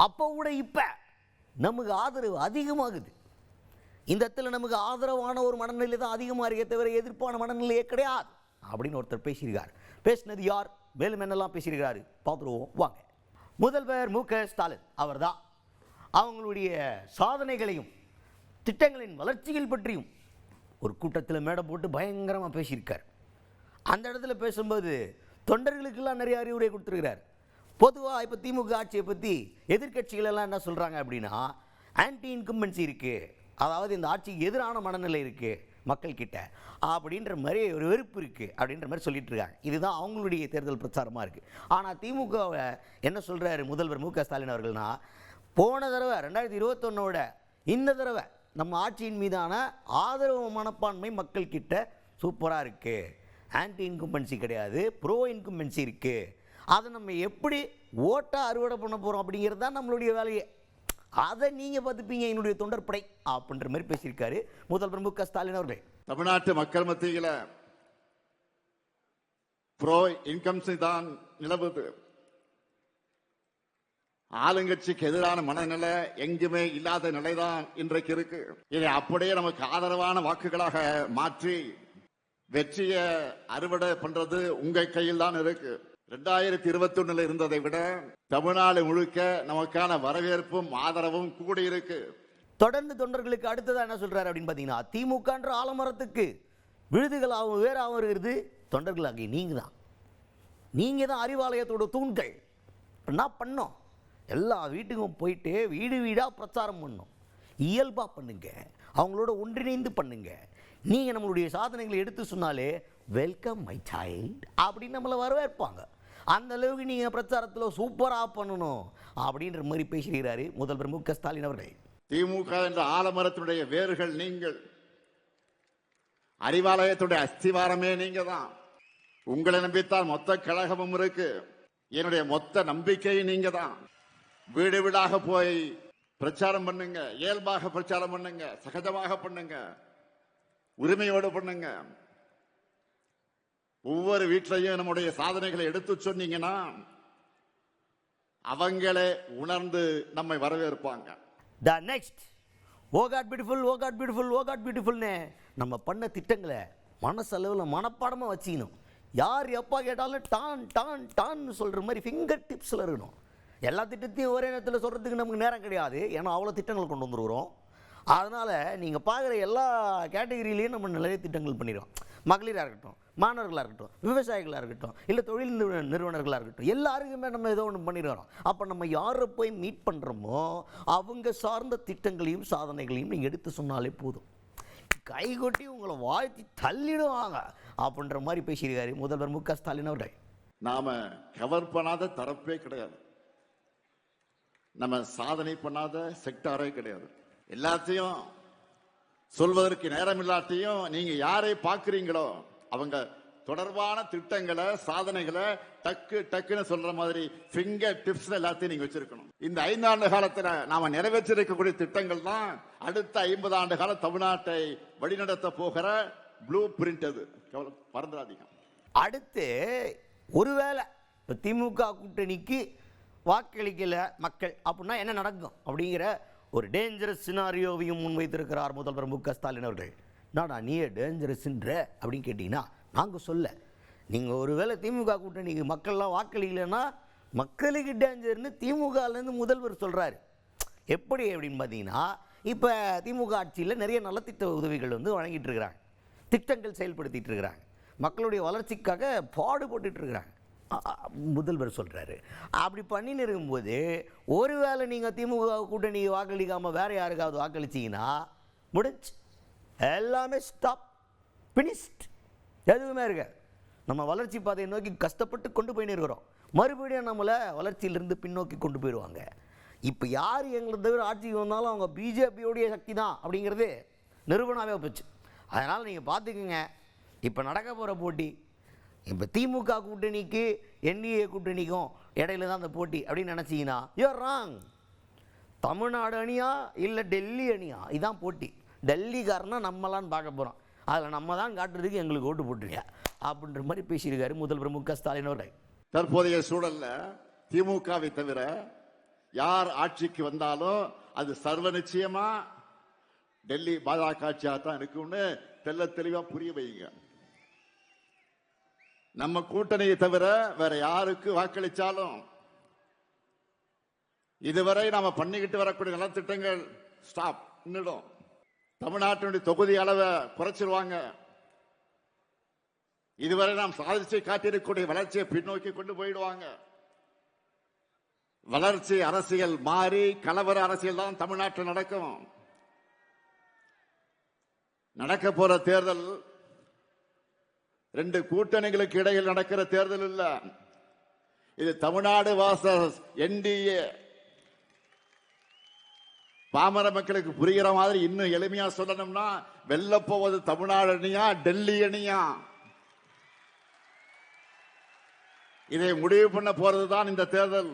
அப்போ கூட இப்போ நமக்கு ஆதரவு அதிகமாகுது. இந்த இடத்துல நமக்கு ஆதரவான ஒரு மனநிலை தான் அதிகமாக இருக்கே தவிர எதிர்ப்பான மனநிலையே கிடையாது அப்படின்னு ஒருத்தர் பேசியிருக்கார். பேசினது யார், மேலும் என்னெல்லாம் பேசியிருக்கிறாரு பார்த்துருவோம் வாங்க. முதல்வர் மு க ஸ்டாலின் அவர் தான் அவங்களுடைய சாதனைகளையும் திட்டங்களின் வளர்ச்சிகள் பற்றியும் ஒரு கூட்டத்தில் மேடை போட்டு பயங்கரமாக பேசியிருக்கார். அந்த இடத்துல பேசும்போது தொண்டர்களுக்கெல்லாம் நிறைய அறிவுரை கொடுத்துருக்கிறார். பொதுவாக இப்போ திமுக ஆட்சியை பற்றி எதிர்கட்சிகள் எல்லாம் என்ன சொல்கிறாங்க அப்படின்னா, ஆன்டி இன்கம்பன்சி இருக்குது, அதாவது இந்த ஆட்சிக்கு எதிரான மனநிலை இருக்குது மக்கள்கிட்ட அப்படின்ற மாதிரி ஒரு வெறுப்பு இருக்குது அப்படின்ற மாதிரி சொல்லிட்டு இருக்காங்க. இதுதான் அவங்களுடைய தேர்தல் பிரச்சாரமாக இருக்குது. ஆனால் திமுகவை என்ன சொல்கிறாரு முதல்வர் மு க ஸ்டாலின் அவர்கள்னா, போன தடவை 2021 இந்த தடவை நம்ம ஆட்சியின் மீதான ஆதரவு மனப்பான்மை மக்கள்கிட்ட சூப்பராக இருக்குது, ஆன்டி இன்கம்பன்சி கிடையாது, ப்ரோ இன்கம்பன்சி இருக்குது, அதை நம்ம எப்படி ஓட்டாக அறுவடை பண்ண போகிறோம் அப்படிங்கிறது தான் நம்மளுடைய வேலையை, அதை நீங்கள் பார்த்துப்பீங்க என்னுடைய தொண்டர்படை அப்படின்ற மாதிரி பேசியிருக்காரு முதல்வர் மு க ஸ்டாலின் அவர்கள். தமிழ்நாட்டு மக்கள் மத்தியில் ப்ரோ இன்கம்ஸ் தான் நிலவுது. ஆளுங்கட்சிக்கு எதிரான மனநிலை எங்குமே இல்லாத நிலைதான் இன்றைக்கு இருக்கு. இதை அப்படியே நமக்கு ஆதரவான வாக்குகளாக மாற்றி வெற்றியை அறுவடை பண்றது உங்க கையில் தான் இருக்கு. 2021 இருந்ததை விட தமிழ்நாடு முழுக்க நமக்கான வரவேற்பும் ஆதரவும் கூடி இருக்கு. தொடர்ந்து தொண்டர்களுக்கு அடுத்ததான் என்ன சொல்றாரு அப்படின்னு பாத்தீங்கன்னா, திமுகன்ற ஆலமரத்துக்கு விழுதுகளாகவும் வேறாகவும் இருக்கிறது தொண்டர்களாகி நீங்க தான் அறிவாலயத்தோட தூண்கள். என்ன பண்ணோம், எல்லா வீட்டுக்கும் போயிட்டு வீடு வீடாக பிரச்சாரம் பண்ணோம், இயல்பாக பண்ணுங்க, அவங்களோட ஒன்றிணைந்து பண்ணுங்க. நீங்கள் நம்மளுடைய சாதனைகளை எடுத்து சொன்னாலே வெல்கம் மை சைல்ட் அப்படின்னு நம்மளை வரவேற்பாங்க. அந்த அளவுக்கு நீங்கள் பிரச்சாரத்தில் சூப்பராக பண்ணணும் அப்படின்ற மாதிரி பேசுகிறாரு முதல்வர் மு க ஸ்டாலின் அவர்கள். திமுக என்ற ஆலமரத்தினுடைய வேர்கள் நீங்கள், அறிவாலயத்துடைய அஸ்திவாரமே நீங்க தான். உங்களை நம்பித்தான் மொத்த கழகமும் இருக்கு. என்னுடைய மொத்த நம்பிக்கை நீங்க தான். வீடு வீடாக போய் பிரச்சாரம் பண்ணுங்க, இயல்பாக பிரச்சாரம் பண்ணுங்க, சகஜமாக பண்ணுங்க, உரிமையோடு பண்ணுங்க. ஒவ்வொரு வீட்டிலையும் நம்முடைய சாதனைகளை எடுத்து சொன்னீங்கன்னா அவங்களே உணர்ந்து நம்மை வரவேற்பாங்க. The next oh god beautiful, O god beautiful, ஓ காட் பியூட்டிஃபுல்னு நம்ம பண்ண திட்டங்களை மனசளவில் மனப்பாடமாக வச்சுக்கணும். யார் எப்போ கேட்டாலும் டான் டான் டான்னு சொல்கிற மாதிரி ஃபிங்கர் டிப்ஸில் இருக்கணும். எல்லா திட்டத்தையும் ஒரே நேரத்தில் சொல்கிறதுக்கு நமக்கு நேரம் கிடையாது, ஏன்னா அவ்வளோ திட்டங்கள் கொண்டு வந்துருக்குறோம். அதனால் நீங்கள் பார்க்குற எல்லா கேட்டகரியிலையும் நம்ம நிறைய திட்டங்கள் பண்ணிடுறோம். மகளிராக இருக்கட்டும், மாணவர்களாக இருக்கட்டும், விவசாயிகளாக இருக்கட்டும், இல்லை தொழில் நிறுவனர்களாக இருக்கட்டும், எல்லாருக்குமே நம்ம ஏதோ ஒன்று பண்ணிடுறோம். அப்போ நம்ம யாரை போய் மீட் பண்ணுறோமோ அவங்க சார்ந்த திட்டங்களையும் சாதனைகளையும் நீங்கள் எடுத்து சொன்னாலே போதும், கைகொட்டி உங்களை வாழ்த்தி தள்ளிடுவாங்க அப்படின்ற மாதிரி பேசியிருக்காரு முதல்வர் மு க ஸ்டாலின் அவர்கள். நாம கவர் பண்ணாத தரப்பே கிடையாது, நம்ம சாதனை பண்ணாத செக்டாரே கிடையாது. எல்லாத்தையும் சொல்வதற்கு நேரம் இல்லாட்டியும் நீங்க யாரை பார்க்கிறீங்களோ அவங்க தொடர்பான திட்டங்களை சாதனைகளை டக்கு டக்குன்னு சொல்ற மாதிரி ஃபிங்கர் டிப்ஸ் எல்லாத்தையும் நீங்க வச்சிருக்கணும். இந்த 5 ஆண்டு காலத்துல நாம நிறைவேற்றிருக்கக்கூடிய திட்டங்கள் தான் அடுத்த 50 ஆண்டு கால தமிழ்நாட்டை வழிநடத்த போகிற ப்ளூ பிரிண்ட். அது மறந்துடாதீங்க. அடுத்து ஒருவேளை இப்போ திமுக கூட்டணிக்கு வாக்களிக்கல மக்கள் அப்படின்னா என்ன நடக்கும் அப்படிங்கிற ஒரு டேஞ்சரஸ் சினாரியோவையும் முன்வைத்திருக்கிறார் முதல்வர் மு க ஸ்டாலின் அவர்கள். நானா நீயே டேஞ்சரஸ்ன்ற அப்படின்னு கேட்டிங்கன்னா நாங்கள் சொல்ல, நீங்கள் ஒருவேளை திமுக கூட்டணிக்கு மக்கள்லாம் வாக்களிக்கலைன்னா மக்களுக்கு டேஞ்சர்னு திமுகலேருந்து முதல்வர் சொல்கிறாரு. எப்படி அப்படின்னு பார்த்தீங்கன்னா, இப்போ திமுக ஆட்சியில் நிறைய நலத்திட்ட உதவிகள் வழங்கிட்டு இருக்கிறாங்க, திட்டங்கள் செயல்படுத்திட்டு இருக்கிறாங்க, மக்களுடைய வளர்ச்சிக்காக பாடுபட்டுட்டு இருக்கிறாங்க முதல்வர் சொல்கிறாரு. அப்படி பண்ணின்னு இருக்கும்போது ஒருவேளை நீங்கள் திமுக கூட்டணி வாக்களிக்காமல் வேறு யாருக்காவது வாக்களிச்சிங்கன்னா முடிஞ்சு, எல்லாமே ஸ்டாப், பினிஷ்ட், எதுவுமே இருக்க. நம்ம வளர்ச்சி பாதையை நோக்கி கஷ்டப்பட்டு கொண்டு போயின்னு இருக்கிறோம், மறுபடியும் நம்மளை வளர்ச்சியிலிருந்து பின்னோக்கி கொண்டு போயிடுவாங்க. இப்போ யார் எங்களை தவிர ஆட்சிக்கு வந்தாலும் அவங்க பிஜேபியோடைய சக்தி தான் அப்படிங்கிறது நிரூபணமாகவே போச்சு. அதனால் நீங்கள் பார்த்துக்குங்க, இப்போ நடக்க போகிற போட்டி இப்போ திமுக கூட்டணிக்கு என்டிஏ கூட்டணிக்கும் இடையில தான் அந்த போட்டி அப்படின்னு நினச்சிங்கன்னா யூஆர் ராங். தமிழ்நாடு அணியா இல்லை டெல்லி அணியா, இதுதான் போட்டி. டெல்லிக்காரனா நம்மளான்னு பார்க்க போகிறோம், அதில் நம்ம தான் காட்டுறதுக்கு எங்களுக்கு ஓட்டு போட்டுருங்க அப்படின்ற மாதிரி பேசியிருக்காரு முதல்வர் மு க ஸ்டாலின் அவர்கள். தற்போதைய சூழல்ல திமுகவை தவிர யார் ஆட்சிக்கு வந்தாலும் அது சர்வ நிச்சயமா டெல்லி பாஜக ஆட்சியாக தான் இருக்கும்னு தெள்ள தெளிவா புரிய வைங்க. நம்ம கூட்டணியை தவிர வேற யாருக்கு வாக்களிச்சாலும் இதுவரை நாம பண்ணிக்கிட்டு வரக்கூடிய நலத்திட்டங்கள் ஸ்டாப் நின்னுடும். தமிழ்நாட்டினுடைய தொகுதி அளவை குறைச்சிருவாங்க. இதுவரை நாம் சாதிச்சு காட்டியிருக்கக்கூடிய வளர்ச்சியை பின்னோக்கி கொண்டு போயிடுவாங்க. வளர்ச்சி அரசியல் மாறி கலவர அரசியல் தான் தமிழ்நாட்டில் நடக்கும். நடக்க போற தேர்தல் ரெண்டு கூட்டணிகளுக்கு இடையில் நடக்கிற தேர்தல் இல்ல. இது தமிழ்நாடு வாசஸ் என்டிஏ. பாமர மக்களுக்கு புரிகிற மாதிரி இன்னும் எளிமையா சொல்லணும்னா, வெல்ல போவது தமிழ்நாடு அணியா டெல்லி அணியா, இதை முடிவு பண்ண போறதுதான் இந்த தேர்தல்.